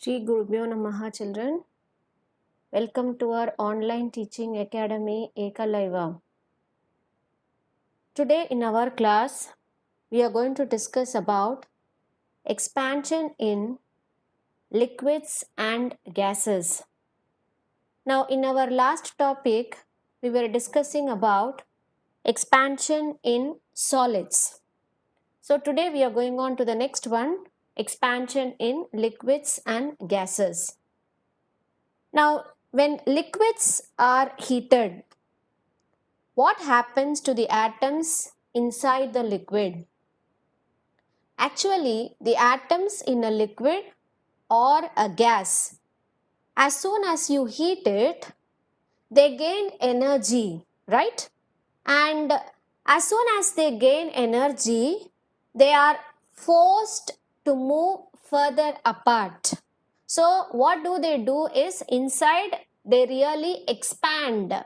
Shri Gurubhyo Namaha children. Welcome to our online teaching academy Ekalaiva. Today in our class we are going to discuss about expansion in liquids and gases. Now in our last topic we were discussing about expansion in solids. So today we are going on to the next one, expansion in liquids and gases. Now when liquids are heated, what happens to the atoms inside the liquid? Actually, the atoms in a liquid or a gas, as soon as you heat it, they gain energy, right? And as soon as they gain energy, they are forced to move further apart. So what they do is inside they really expand.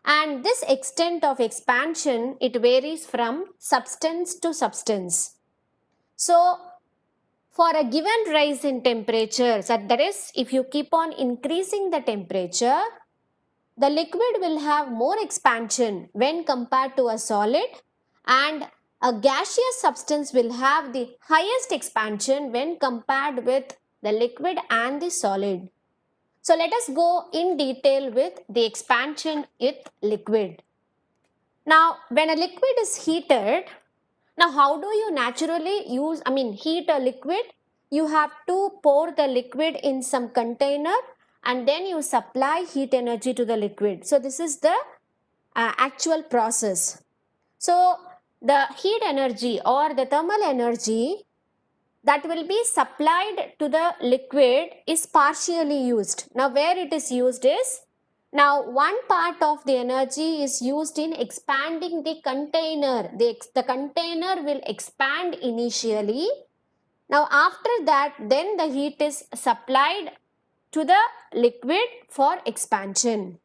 And this extent of expansion, it varies from substance to substance. So for a given rise in temperature, that is, if you keep on increasing the temperature, the liquid will have more expansion when compared to a solid, and a gaseous substance will have the highest expansion when compared with the liquid and the solid. So let us go in detail with the expansion with liquid. Now when a liquid is heated, now how do you naturally heat a liquid? You have to pour the liquid in some container and then you supply heat energy to the liquid. So this is the actual process. So the heat energy or the thermal energy that will be supplied to the liquid is partially used. Now where it is used is, now one part of the energy is used in expanding the container. The container will expand initially. Now after that, then the heat is supplied to the liquid for expansion.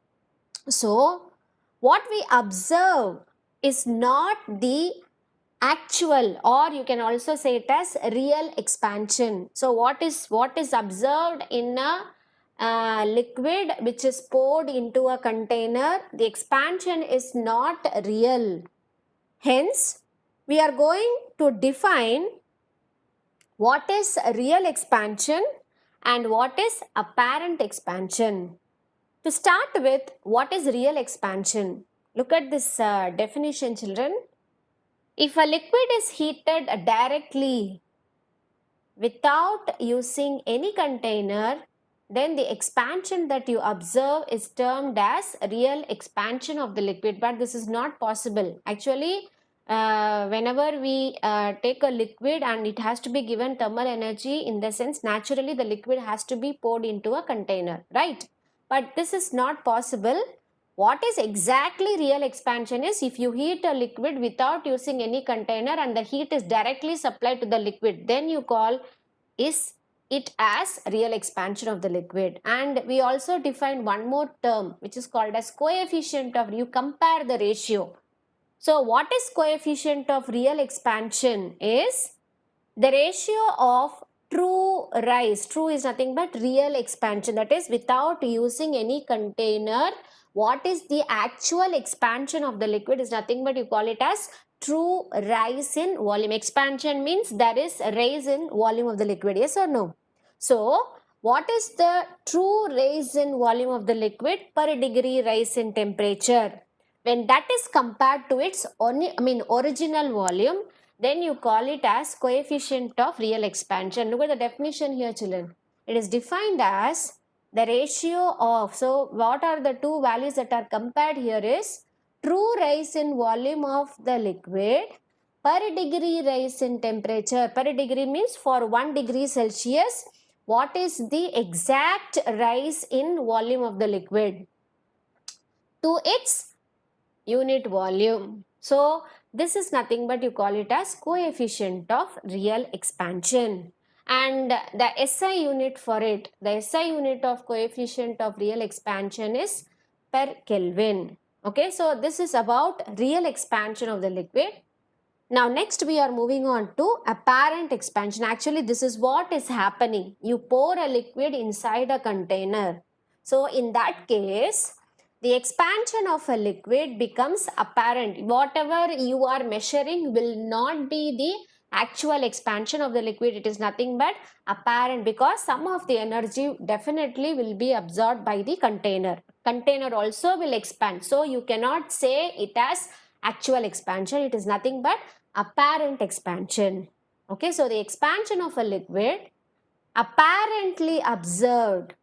So what we observe is not the actual, or you can also say it as real expansion. So what is observed in a liquid which is poured into a container, the expansion is not real. Hence we are going to define what is real expansion and what is apparent expansion. To start with, what is real expansion? Look at this definition, children. If a liquid is heated directly without using any container, then the expansion that you observe is termed as real expansion of the liquid. But this is not possible. Actually, whenever we take a liquid and it has to be given thermal energy, in the sense naturally the liquid has to be poured into a container, right? But this is not possible. What is exactly real expansion is if you heat a liquid without using any container and the heat is directly supplied to the liquid, then you call it as real expansion of the liquid. And we also define one more term which is called as coefficient of, you compare the ratio. So what is coefficient of real expansion is the ratio of true rise. True is nothing but real expansion, that is without using any container. What is the actual expansion of the liquid is nothing but you call it as true rise in volume. Expansion means there is a rise in volume of the liquid, yes or no? So what is the true rise in volume of the liquid per degree rise in temperature? When that is compared to its original volume, then you call it as coefficient of real expansion. Look at the definition here, children. It is defined as the ratio of, so what are the two values that are compared here is true rise in volume of the liquid per degree rise in temperature. Per degree means for 1 degree Celsius, what is the exact rise in volume of the liquid to its unit volume. So this is nothing but you call it as coefficient of real expansion. And the SI unit for it, the SI unit of coefficient of real expansion is per Kelvin. Okay, so this is about real expansion of the liquid. Now next we are moving on to apparent expansion. Actually this is what is happening. You pour a liquid inside a container. So in that case, the expansion of a liquid becomes apparent. Whatever you are measuring will not be the actual expansion of the liquid. It is nothing but apparent, because some of the energy definitely will be absorbed by the container. Container also will expand. So you cannot say it as actual expansion. It is nothing but apparent expansion. Okay, so the expansion of a liquid apparently observed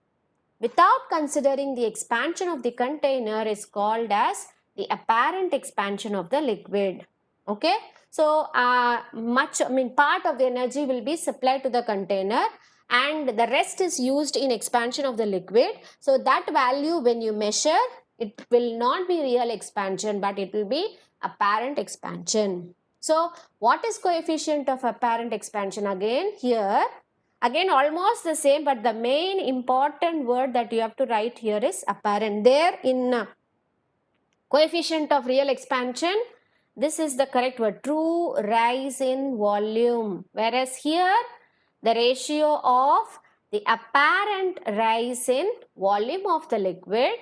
without considering the expansion of the container is called as the apparent expansion of the liquid. Okay, so part of the energy will be supplied to the container and the rest is used in expansion of the liquid. So that value, when you measure, it will not be real expansion, but it will be apparent expansion. So what is coefficient of apparent expansion? Again here, again almost the same, but the main important word that you have to write here is apparent. There in coefficient of real expansion, this is the correct word, true rise in volume, whereas here the ratio of the apparent rise in volume of the liquid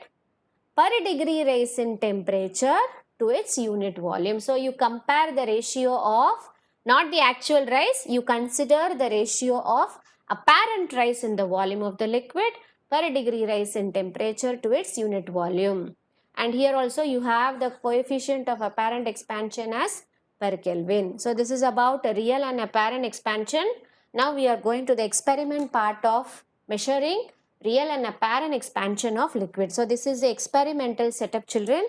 per degree rise in temperature to its unit volume. So you compare the ratio of, not the actual rise, you consider the ratio of apparent rise in the volume of the liquid per degree rise in temperature to its unit volume. And here also you have the coefficient of apparent expansion as per Kelvin. So this is about a real and apparent expansion. Now we are going to the experiment part of measuring real and apparent expansion of liquid. So this is the experimental setup, children.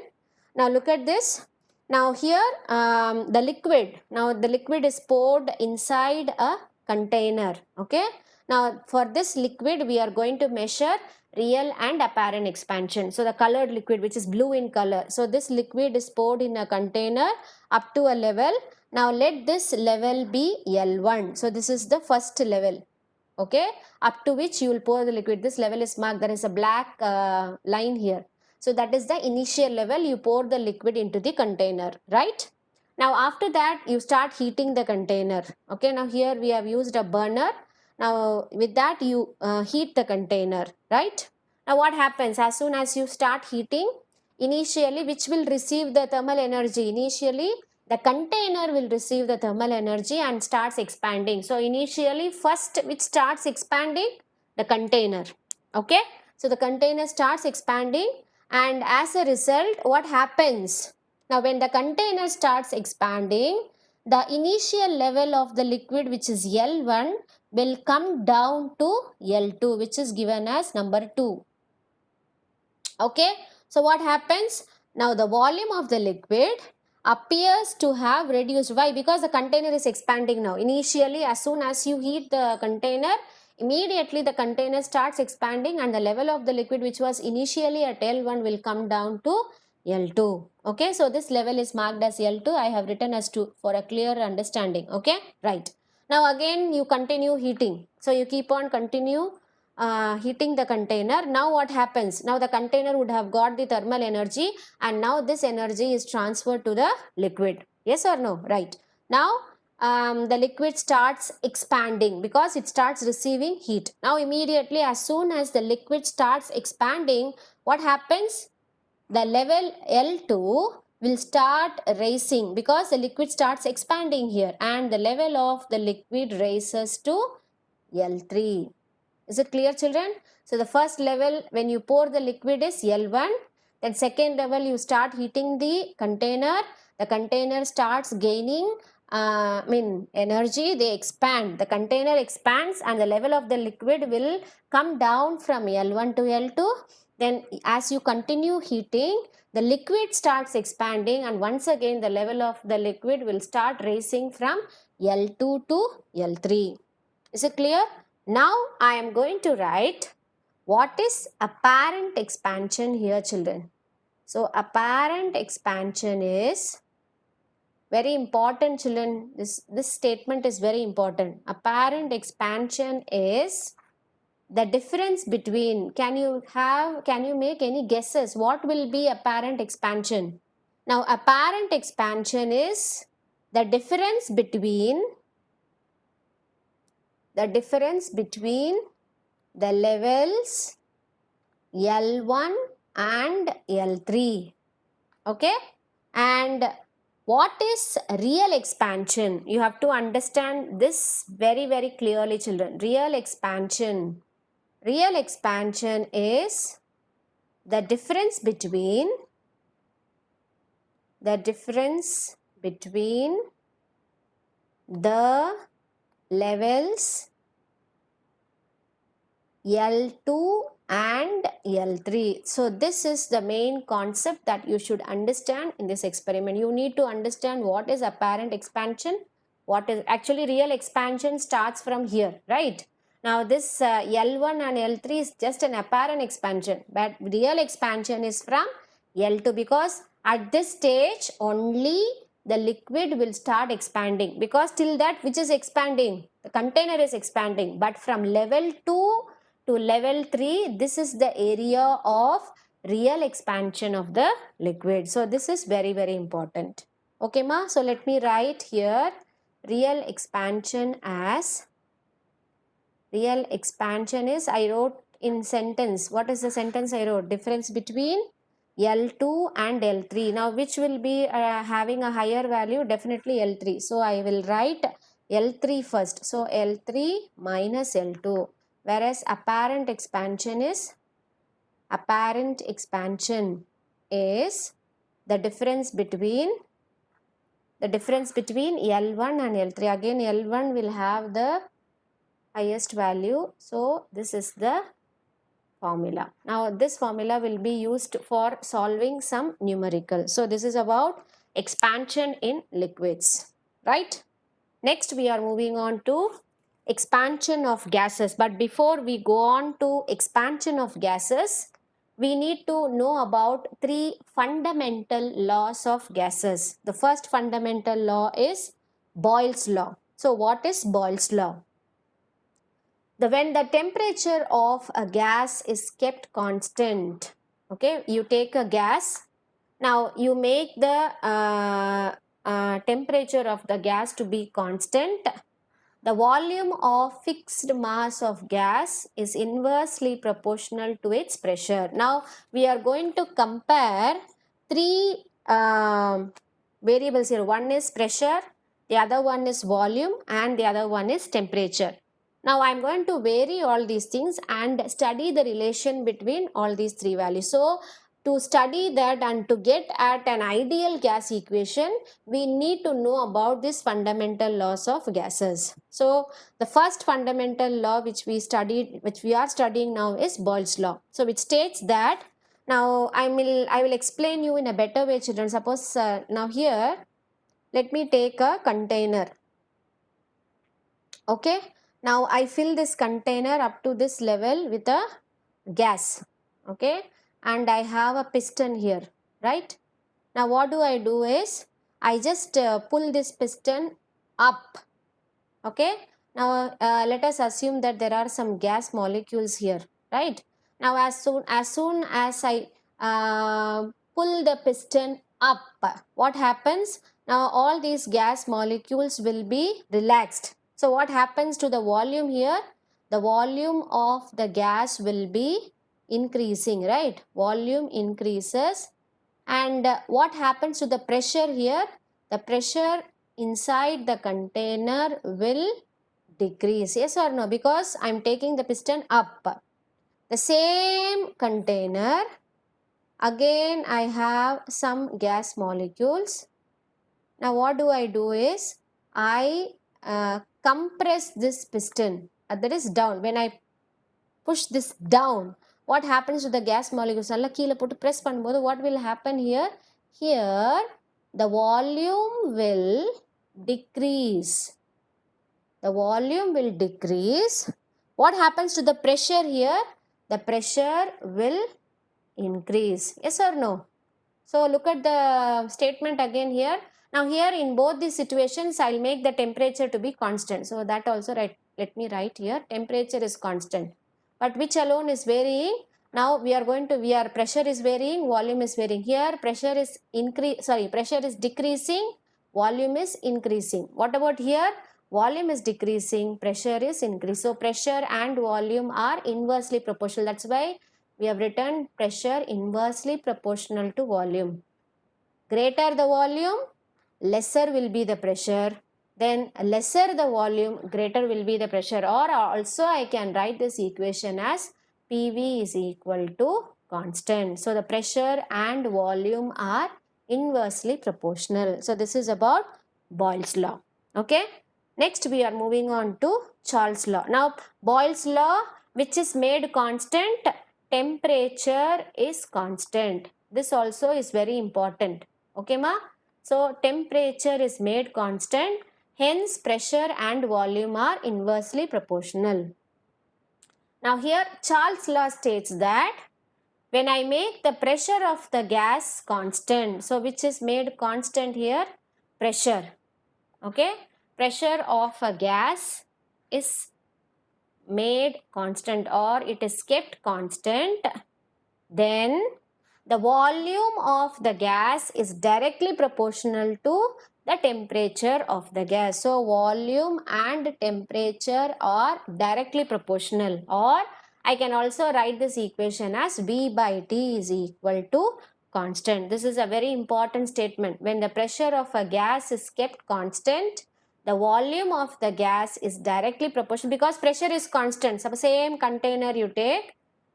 Now look at this. Now here the liquid is poured inside a container. Okay. Now for this liquid we are going to measure real and apparent expansion. So the colored liquid, which is blue in color. So this liquid is poured in a container up to a level. Now let this level be L1. So this is the first level. Okay, up to which you will pour the liquid. This level is marked. There is a black line here. So that is the initial level. You pour the liquid into the container, right? Now after that you start heating the container. Okay, now here we have used a burner. Now with that you heat the container, right? Now what happens? As soon as you start heating, initially which will receive the thermal energy? Initially the container will receive the thermal energy and starts expanding. So initially first which starts expanding? The container. Okay, so the container starts expanding, and as a result what happens? Now when the container starts expanding, the initial level of the liquid, which is L1, will come down to L2, which is given as number 2. Okay, so what happens? Now the volume of the liquid appears to have reduced. Why? Because the container is expanding now. Initially, as soon as you heat the container, immediately the container starts expanding and the level of the liquid, which was initially at L1, will come down to L2. Okay, so this level is marked as L2. I have written as 2 for a clear understanding. Okay, right. Now again you continue heating. So you keep on continue heating the container. Now what happens? Now the container would have got the thermal energy and now this energy is transferred to the liquid. Yes or no? Right. Now the liquid starts expanding because it starts receiving heat. Now immediately, as soon as the liquid starts expanding, what happens? The level L2 will start rising because the liquid starts expanding here, and the level of the liquid rises to L3. Is it clear, children? So the first level when you pour the liquid is L1. Then second level you start heating the container. The container starts gaining energy. They expand. The container expands and the level of the liquid will come down from L1 to L2. Then as you continue heating, the liquid starts expanding and once again the level of the liquid will start rising from L2 to L3. Is it clear? Now I am going to write what is apparent expansion here, children. So apparent expansion is very important, children. This statement is very important. Apparent expansion is the difference between, can you make any guesses? What will be apparent expansion? Now apparent expansion is the difference between the levels L1 and L3. Okay, and what is real expansion? You have to understand this very, very clearly, children. Real expansion is the difference between the levels L2 and L3. So this is the main concept that you should understand in this experiment. You need to understand what is apparent expansion, what is actually real expansion starts from here, right? Now this L1 and L3 is just an apparent expansion, but real expansion is from L2, because at this stage only the liquid will start expanding, because till that which is expanding? The container is expanding, but from level 2 to level 3, this is the area of real expansion of the liquid. So this is very, very important. Okay, ma? So let me write here real expansion is, I wrote in sentence. What is the sentence I wrote? Difference between L2 and L3. Now which will be having a higher value? Definitely L3. So I will write L3 first. So L3 minus L2. Whereas apparent expansion is the difference between L1 and L3. Again L1 will have the highest value. So this is the formula. Now this formula will be used for solving some numerical. So this is about expansion in liquids, right? Next we are moving on to expansion of gases. But before we go on to expansion of gases, we need to know about 3 fundamental laws of gases. The first fundamental law is Boyle's law. So what is Boyle's law? When the temperature of a gas is kept constant, okay, you take a gas, now you make the temperature of the gas to be constant. The volume of fixed mass of gas is inversely proportional to its pressure. Now we are going to compare 3 variables here. One is pressure, the other one is volume, and the other one is temperature. Now I am going to vary all these things and study the relation between all these 3 values. So to study that and to get at an ideal gas equation, we need to know about these fundamental laws of gases. So the first fundamental law which we are studying now is Boyle's law. So which states that, now I will explain you in a better way, children. Suppose now here let me take a container. Okay, now I fill this container up to this level with a gas. Okay, and I have a piston here, right? Now what do I do is I just pull this piston up. Okay, now let us assume that there are some gas molecules here, right? Now as soon as I pull the piston up, what happens? Now all these gas molecules will be relaxed. So what happens to the volume here? The volume of the gas will be increasing, right? Volume increases. And what happens to the pressure here? The pressure inside the container will decrease. Yes or no? Because I am taking the piston up. The same container, again I have some gas molecules. Now what do I do is I compress this piston. That is down. When I push this down, what happens to the gas molecules? Press பண்ணும்போது what will happen here? Here the volume will decrease. The volume will decrease. What happens to the pressure here? The pressure will increase. Yes or no? So look at the statement again here. Now here in both these situations, I will make the temperature to be constant. So that also let me write here. Temperature is constant. But which alone is varying? Now pressure is varying, volume is varying. Here pressure is decreasing, volume is increasing. What about here? Volume is decreasing, pressure is increasing. So pressure and volume are inversely proportional. That's why we have written pressure inversely proportional to volume. Greater the volume, lesser will be the pressure. Then lesser the volume, greater will be the pressure. Or also I can write this equation as PV is equal to constant. So the pressure and volume are inversely proportional. So this is about Boyle's law. Okay. Next we are moving on to Charles' law. Now Boyle's law, which is made constant, temperature is constant. This also is very important. Okay ma? So temperature is made constant, hence pressure and volume are inversely proportional. Now here Charles' law states that when I make the pressure of the gas constant, so which is made constant here? Pressure. Okay, pressure of a gas is made constant or it is kept constant, then the volume of the gas is directly proportional to the temperature of the gas. So volume and temperature are directly proportional, or I can also write this equation as V by T is equal to constant. This is a very important statement. When the pressure of a gas is kept constant, the volume of the gas is directly proportional, because pressure is constant. So same container you take.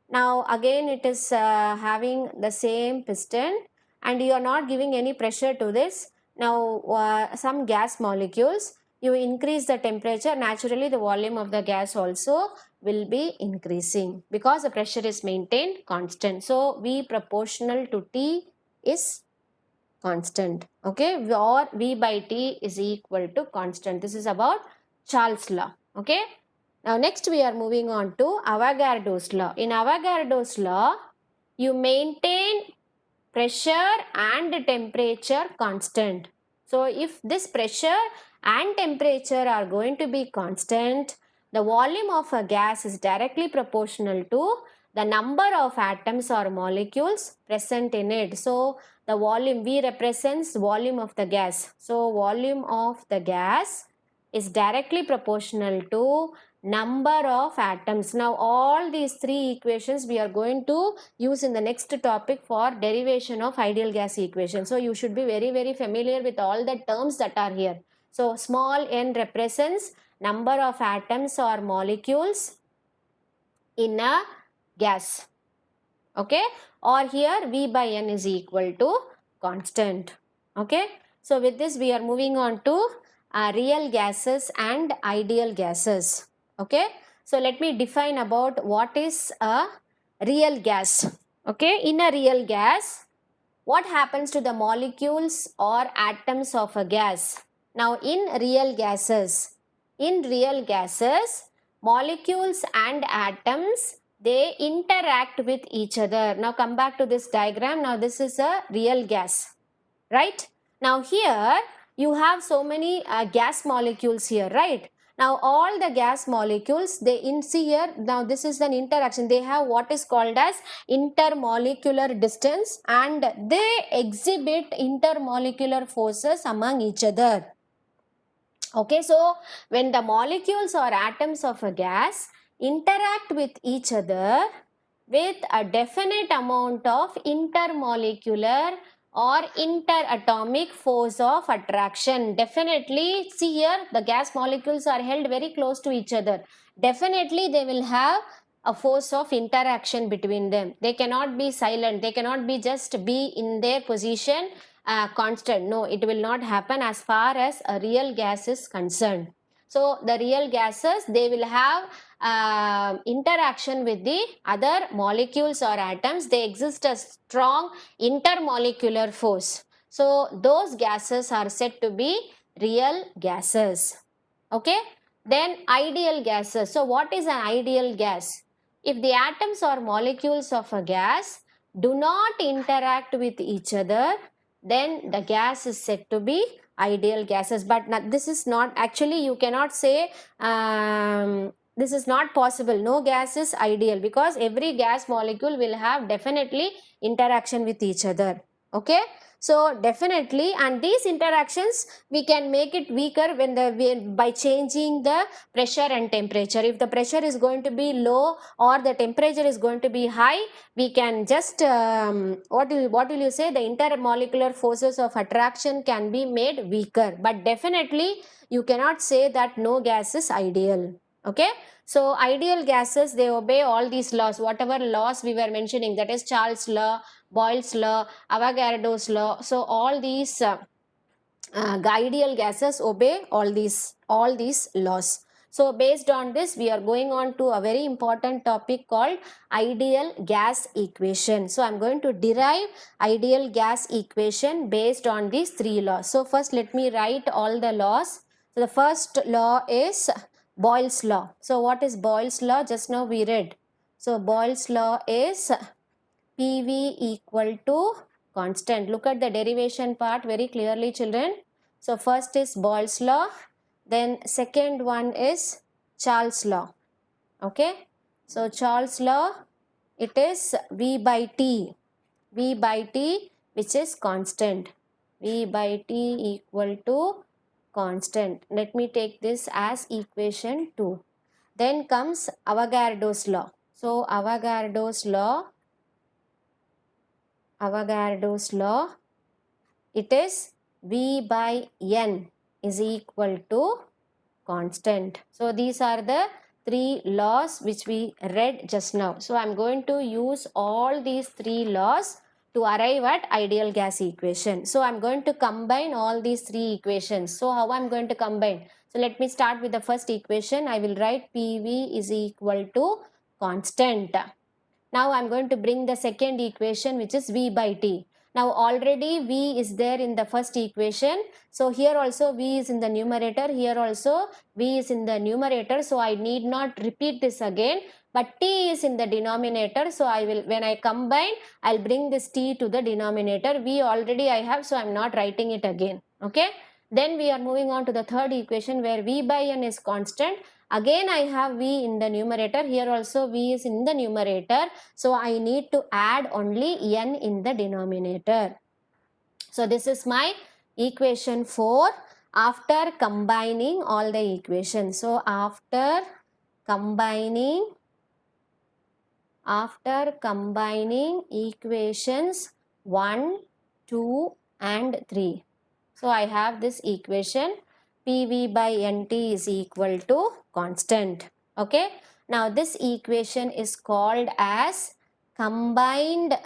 Now again it is having the same piston and you are not giving any pressure to this. Now some gas molecules, you increase the temperature, naturally the volume of the gas also will be increasing because the pressure is maintained constant. So V proportional to T is constant. Okay, or V by T is equal to constant. This is about Charles' law. Okay. Now next we are moving on to Avogadro's law. In Avogadro's law, you maintain pressure and temperature constant. So if this pressure and temperature are going to be constant, the volume of a gas is directly proportional to the number of atoms or molecules present in it. So the volume, V represents volume of the gas. So volume of the gas is directly proportional to number of atoms. Now all these three equations we are going to use in the next topic for derivation of ideal gas equation. So you should be very familiar with all the terms that are here. So small n represents number of atoms or molecules in a gas. Okay, or here V by N is equal to constant. Okay, so with this we are moving on to real gases and ideal gases. Okay, so let me define about what is a real gas. Okay, in a real gas, what happens to the molecules or atoms of a gas? Now in real gases, molecules and atoms, they interact with each other. Now come back to this diagram. Now this is a real gas, right? Now here you have so many gas molecules here, right? Now all the gas molecules, they see here, now this is an interaction. They have what is called as intermolecular distance and they exhibit intermolecular forces among each other. Okay, so when the molecules or atoms of a gas interact with each other with a definite amount of intermolecular or interatomic force of attraction. Definitely, see here, the gas molecules are held very close to each other. Definitely, they will have a force of interaction between them. They cannot be silent. They cannot be just be in their position constant. No, it will not happen as far as a real gas is concerned. So, the real gases, they will have interaction with the other molecules or atoms. They exist a strong intermolecular force. So those gases are said to be real gases. Okay. Then ideal gases. So what is an ideal gas? If the atoms or molecules of a gas do not interact with each other, then the gas is said to be ideal gases. But this is not, actually you cannot say this is not possible. No gas is ideal because every gas molecule will have definitely interaction with each other. Okay, so definitely, and these interactions we can make it weaker by changing the pressure and temperature. If the pressure is going to be low or the temperature is going to be high, we can just what will you say, the intermolecular forces of attraction can be made weaker. But definitely you cannot say that no gas is ideal. Okay, so ideal gases, they obey all these laws, whatever laws we were mentioning, that is Charles law, Boyle's law, Avogadro's law. So all these ideal gases obey all these laws. So based on this, we are going on to a very important topic called ideal gas equation. So I'm going to derive ideal gas equation based on these three laws. So first let me write all the laws. So the first law is Boyle's law. So what is Boyle's law? Just now we read. So Boyle's law is PV equal to constant. Look at the derivation part very clearly, children. So first is Boyle's law, then second one is Charles law. Okay, so Charles law, it is V by T, which is constant. V by T equal to constant. Let me take this as equation 2. Then comes Avogadro's law. So Avogadro's law, it is V by N is equal to constant. So these are the three laws which we read just now. So I am going to use all these three laws to arrive at ideal gas equation. So I am going to combine all these three equations. So how I am going to combine? So let me start with the first equation. I will write PV is equal to constant. Now I am going to bring the second equation, which is V by T. Now already V is there in the first equation. So here also V is in the numerator. Here also V is in the numerator. So I need not repeat this again. But T is in the denominator. So I will, when I combine, I'll bring this T to the denominator. V already I have, so I'm not writing it again. Okay. Then we are moving on to the third equation where V by N is constant. Again I have V in the numerator. Here also V is in the numerator. So I need to add only N in the denominator. So this is my equation 4 after combining all the equations. So after combining equations 1, 2 and 3. So I have this equation PV by NT is equal to constant. Okay. Now this equation is called as combined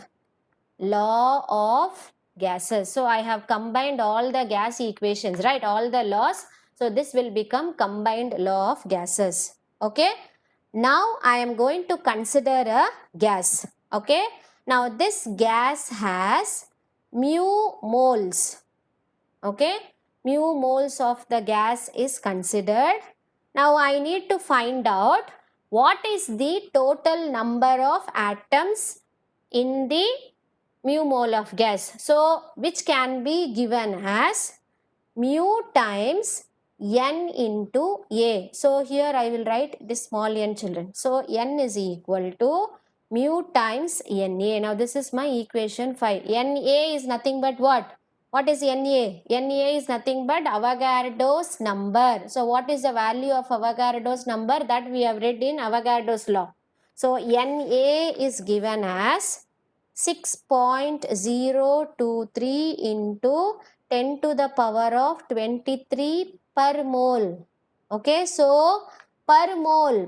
law of gases. So I have combined all the gas equations, right? All the laws. So this will become combined law of gases. Okay. Now I am going to consider a gas. Okay. Now this gas has mu moles. Okay. Mu moles of the gas is considered. Now I need to find out what is the total number of atoms in the mu mole of gas. So which can be given as mu times N into A. So here I will write this small n, children. So N is equal to mu times Na. Now this is my equation 5. Na is nothing but what? What is Na? Na is nothing but Avogadro's number. So what is the value of Avogadro's number? That we have read in Avogadro's law. So Na is given as 6.023 into 10 to the power of 23 per mole. Okay, so per mole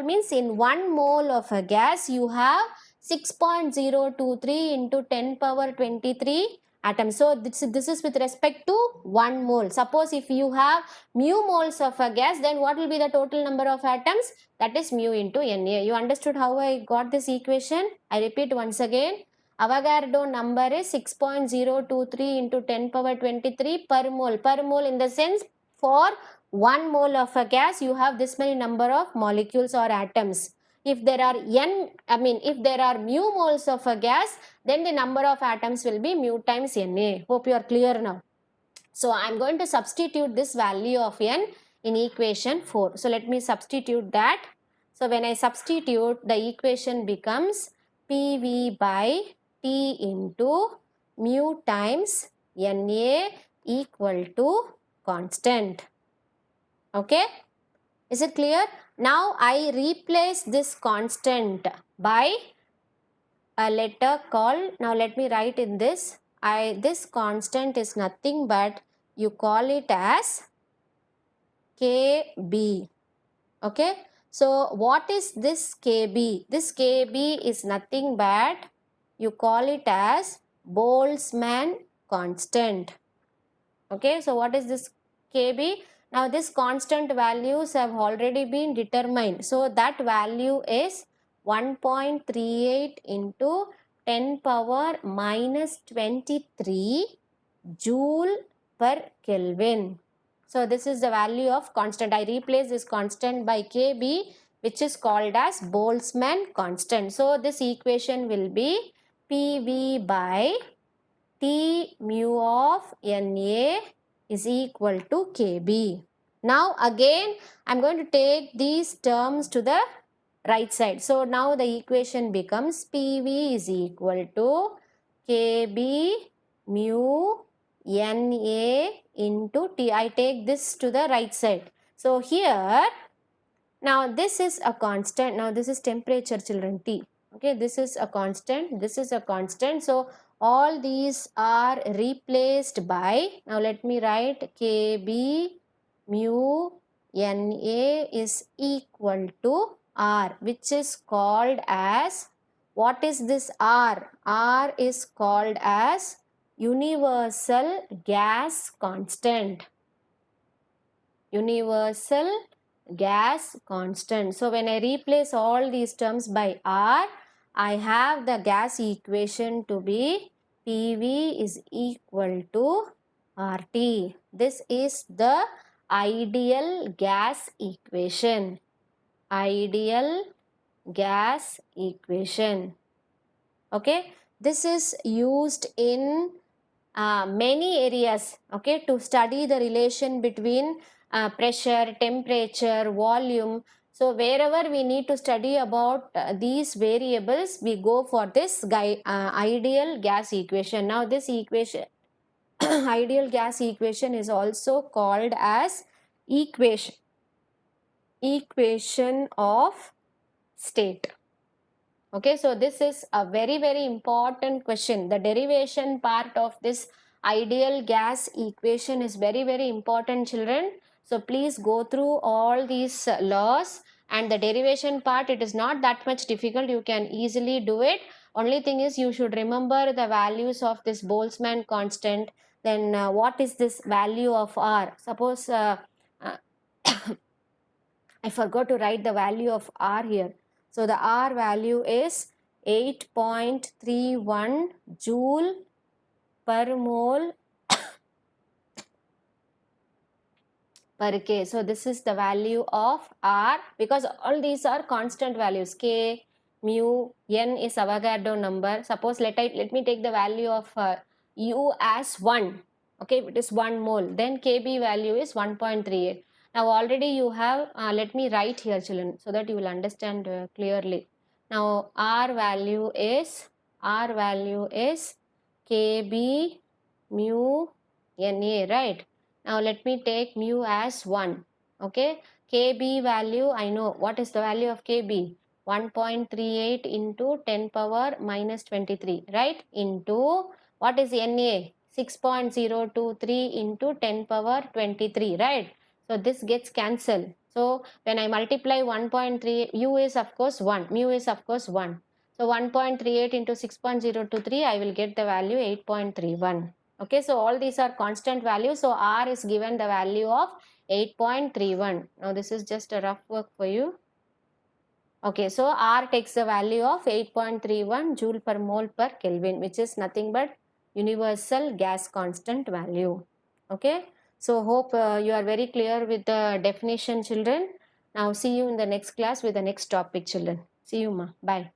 means in 1 mole of a gas you have 6.023 into 10 power 23 atoms. So this is with respect to 1 mole. Suppose if you have mu moles of a gas, then what will be the total number of atoms? That is mu into Na. You understood how I got this equation? I repeat once again. Avogadro number is 6.023 into 10 power 23 per mole. Per mole in the sense, for 1 mole of a gas you have this many number of molecules or atoms. If there are if there are mu moles of a gas, then the number of atoms will be mu times Na. Hope you are clear now. So I am going to substitute this value of N in equation 4. So let me substitute that. So when I substitute, the equation becomes PV by T into mu times Na equal to constant. Okay, is it clear? Now I replace this constant by a letter called, now let me write in this, this constant is nothing but you call it as Kb. Okay, so what is this Kb? This Kb is nothing but you call it as Boltzmann constant. Okay, so what is this Kb? Now this constant values have already been determined. So that value is 1.38 into 10 power minus 23 joule per Kelvin. So this is the value of constant. I replace this constant by Kb, which is called as Boltzmann constant. So this equation will be Pv by T mu of Na is equal to Kb. Now again I am going to take these terms to the right side. So now the equation becomes Pv is equal to Kb mu Na into T. I take this to the right side. So here, now this is a constant. Now this is temperature, children, T. Okay, this is a constant. This is a constant. So all these are replaced by, now let me write Kb mu Na is equal to R, which is called as, what is this R? R is called as universal gas constant. Universal gas constant. So when I replace all these terms by R, I have the gas equation to be PV is equal to RT. This is the ideal gas equation. Ideal gas equation. Okay, this is used in many areas, okay, to study the relation between pressure, temperature, volume. So wherever we need to study about these variables, we go for this ideal gas equation. Now this equation, ideal gas equation, is also called as equation of state. Okay, so this is a very, very important question. The derivation part of this ideal gas equation is very, very important, children. So please go through all these laws, and the derivation part, it is not that much difficult. You can easily do it. Only thing is you should remember the values of this Boltzmann constant. Then what is this value of R? Suppose I forgot to write the value of R here. So the R value is 8.31 joule per mole per K. So this is the value of R, because all these are constant values. K, mu, N is Avogadro number. Suppose let me take the value of U as 1. Okay, it is 1 mole. Then Kb value is 1.38. Now already you have, let me write here, children, so that you will understand clearly. Now R value is Kb mu Na, right? Now let me take mu as 1. Okay, Kb value, I know what is the value of Kb. 1.38 into 10 power minus 23, right? Into what is Na? 6.023 into 10 power 23, right? So this gets cancelled. So when I multiply 1.3, u is of course 1, mu is of course 1. So 1.38 into 6.023, I will get the value 8.31. Okay, so all these are constant values. So R is given the value of 8.31. Now this is just a rough work for you. Okay, so R takes the value of 8.31 joule per mole per Kelvin, which is nothing but universal gas constant value. Okay, so hope you are very clear with the definition, children. Now see you in the next class with the next topic, children. See you, ma. Bye.